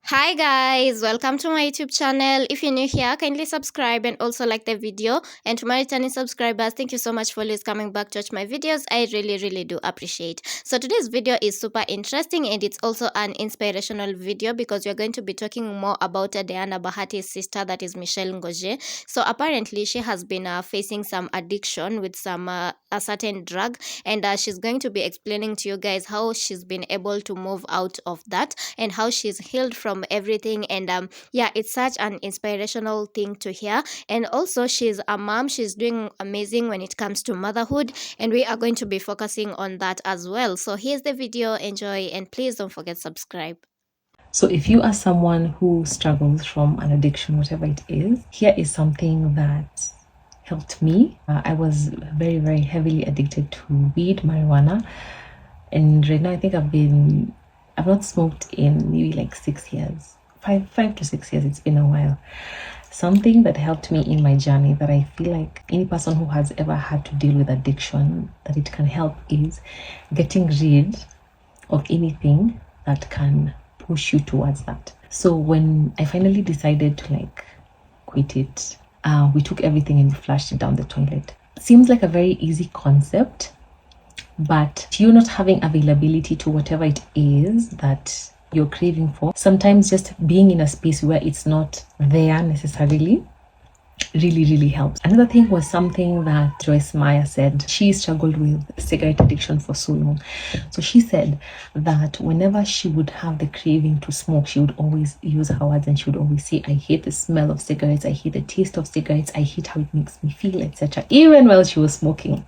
Hi guys, welcome to my YouTube channel. If you're new here, kindly subscribe and also like the video. And to my returning subscribers, thank you so much for always coming back to watch my videos. I really do appreciate. So today's video is super interesting and it's also an inspirational video because we're going to be talking more about Diana Bahati's sister, that is Michelle Ngoje. So apparently she has been facing some addiction with some a certain drug, and she's going to be explaining to you guys how she's been able to move out of that and how she's healed from everything. And yeah, it's such an inspirational thing to hear. And also she's a mom, she's doing amazing when it comes to motherhood, and we are going to be focusing on that as well. So here's the video, enjoy, and please don't forget subscribe. So if you are someone who struggles from an addiction, whatever it is, here is something that helped me. I was very heavily addicted to weed, marijuana, and right now I think I've not smoked in maybe like 6 years, five to 6 years. It's been a while. Something that helped me in my journey that I feel like any person who has ever had to deal with addiction, that it can help, is getting rid of anything that can push you towards that. So when I finally decided to quit it, we took everything and we flushed it down the toilet. Seems like a very easy concept, but you not having availability to whatever it is that you're craving for, sometimes just being in a space where it's not there necessarily really helps. Another thing was something that Joyce Meyer said. She struggled with cigarette addiction for so long. So she said that whenever she would have the craving to smoke, she would always use her words and she would always say, I hate the smell of cigarettes, I hate the taste of cigarettes, I hate how it makes me feel, etc. Even while she was smoking.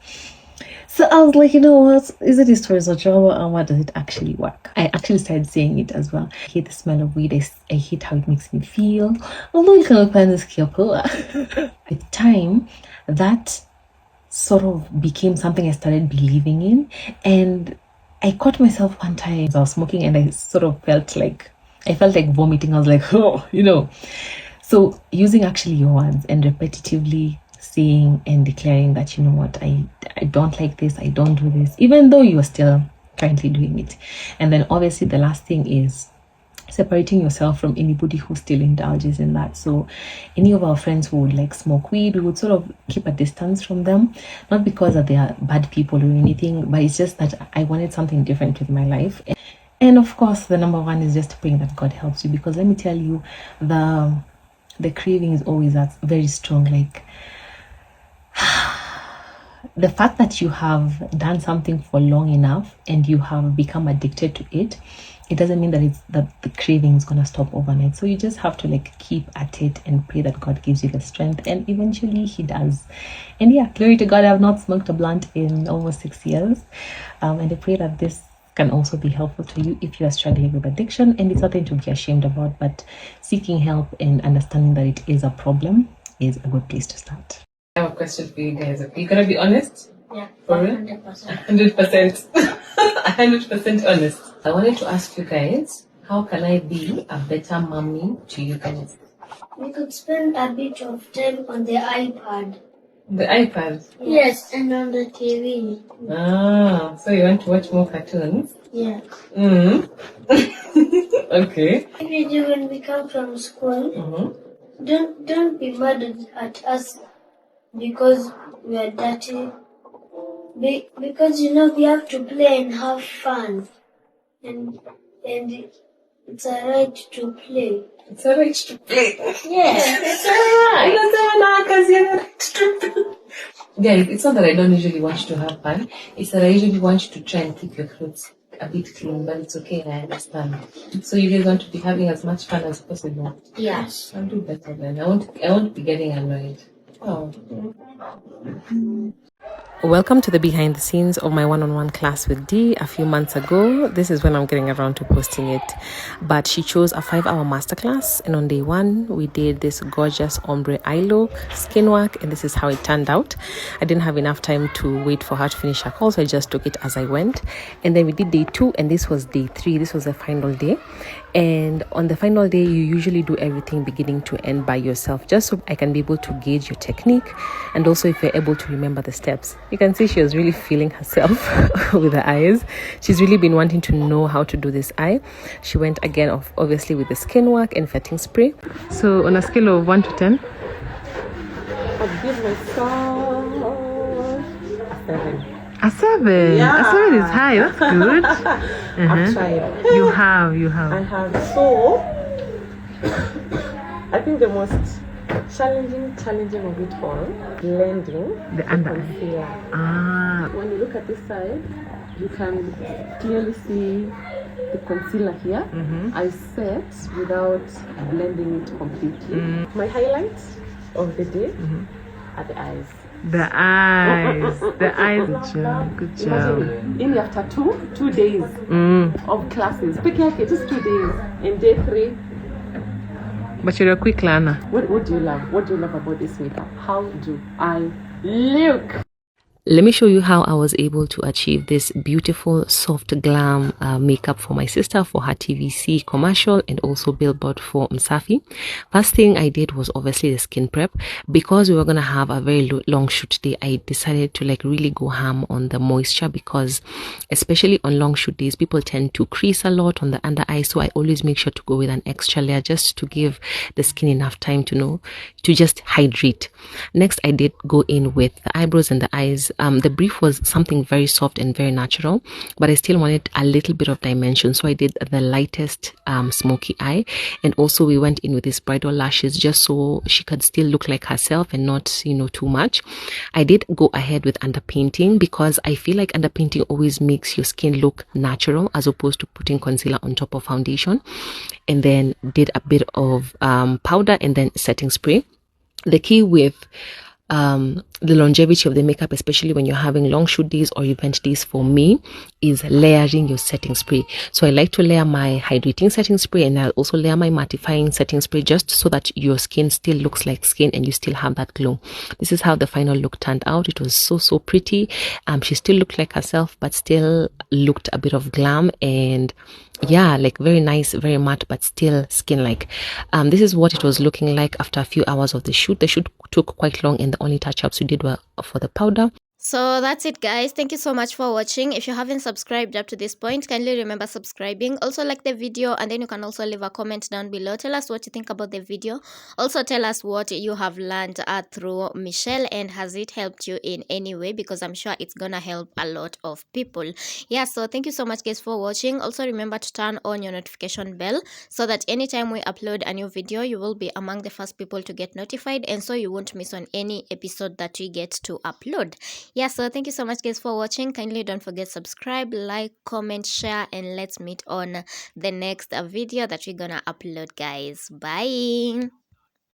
So I was like, you know what? Is it a story of drama, or what does it actually work? I actually started saying it as well. I hate the smell of weed. I hate how it makes me feel. Although you can find this kiapua. With time, that sort of became something I started believing in. And I caught myself one time as I was smoking and I sort of felt like vomiting. I was like, oh, So using actually your words and repetitively saying and declaring that, you know what, I don't like this, I don't do this, even though you are still currently doing it. And then obviously the last thing is separating yourself from anybody who still indulges in that. So any of our friends who would smoke weed, we would sort of keep a distance from them, not because that they are bad people or anything, but it's just that I wanted something different with my life. And of course the number one is just praying that God helps you, because let me tell you, the craving is always that very strong. The fact that you have done something for long enough and you have become addicted to it, it doesn't mean that the craving is going to stop overnight. So you just have to keep at it and pray that God gives you the strength, and eventually he does. And yeah, glory to God, I have not smoked a blunt in almost 6 years, and I pray that this can also be helpful to you if you are struggling with addiction. And it's nothing to be ashamed about, but seeking help and understanding that it is a problem is a good place to start. I have a question for you guys. Okay, you gotta be honest. Yeah, for real? 100%. 100%. 100% honest. I wanted to ask you guys, how can I be a better mommy to you guys? We could spend a bit of time on the iPad. The iPad? Yes, and on the TV. Ah, so you want to watch more cartoons? Yeah. Okay. Every day when we come from school, don't be mad at us because we are dirty. Because we have to play and have fun, and it's a right to play. It's a right to play. Yes, it's alright. Guys, it's not that I don't usually want you to have fun. It's that I usually want you to try and keep your clothes a bit clean, but it's okay, I understand. So you guys want to be having as much fun as possible? Yes. I'll do better then. I won't be getting annoyed. Oh. Welcome to the behind the scenes of my one-on-one class with Dee a few months ago. This is when I'm getting around to posting it. But she chose a 5-hour masterclass, and on day 1, we did this gorgeous ombre eye look, skin work, and this is how it turned out. I didn't have enough time to wait for her to finish her call, so I just took it as I went. And then we did day 2, and this was day 3. This was the final day. And on the final day, you usually do everything beginning to end by yourself, just so I can be able to gauge your technique, and also if you're able to remember the steps. You can see she was really feeling herself with her eyes. She's really been wanting to know how to do this eye. She went again obviously with the skin work and setting spray. So on a scale of 1 to 10, I'd give myself a 7. A 7? Yeah. A 7 is high, that's good. I've tried. You have. I have. So, I think the most challenging of it all, blending the under concealer. Ah. When you look at this side, you can clearly see the concealer here. I set without blending it completely. My highlight of the day are the eyes. The eyes. Good job. In after two days of classes. Just 2 days. And day 3. But you're a quick learner. What do you love? What do you love about this makeup? How do I look? Let me show you how I was able to achieve this beautiful soft glam makeup for my sister for her TVC commercial and also billboard for Msafi. First thing I did was obviously the skin prep. Because we were going to have a very long shoot day, I decided to really go ham on the moisture, because especially on long shoot days, people tend to crease a lot on the under eye. So I always make sure to go with an extra layer just to give the skin enough time to just hydrate. Next, I did go in with the eyebrows and the eyes. The brief was something very soft and very natural, but I still wanted a little bit of dimension, so I did the lightest smoky eye. And also we went in with these bridal lashes just so she could still look like herself and not too much. I did go ahead with underpainting because I feel like underpainting always makes your skin look natural as opposed to putting concealer on top of foundation. And then did a bit of powder and then setting spray. The key with the longevity of the makeup, especially when you're having long shoot days or event days, for me, is layering your setting spray. So I like to layer my hydrating setting spray, and I'll also layer my mattifying setting spray, just so that your skin still looks like skin and you still have that glow. This is how the final look turned out. It was so pretty. She still looked like herself, but still looked a bit of glam, and yeah, very nice, very matte, but still skin like. This is what it was looking like after a few hours of the shoot. The shoot took quite long, and the only touch-ups we did were for the powder. So that's it, guys. Thank you so much for watching. If you haven't subscribed up to this point, kindly remember subscribing. Also like the video, and then you can also leave a comment down below. Tell us what you think about the video. Also tell us what you have learned through Michelle, and has it helped you in any way, because I'm sure it's gonna help a lot of people. Yeah, so thank you so much, guys, for watching. Also remember to turn on your notification bell so that anytime we upload a new video, you will be among the first people to get notified, and so you won't miss on any episode that we get to upload. Yeah, so thank you so much, guys, for watching. Kindly don't forget subscribe, like, comment, share, and let's meet on the next video that we're gonna upload, guys. Bye.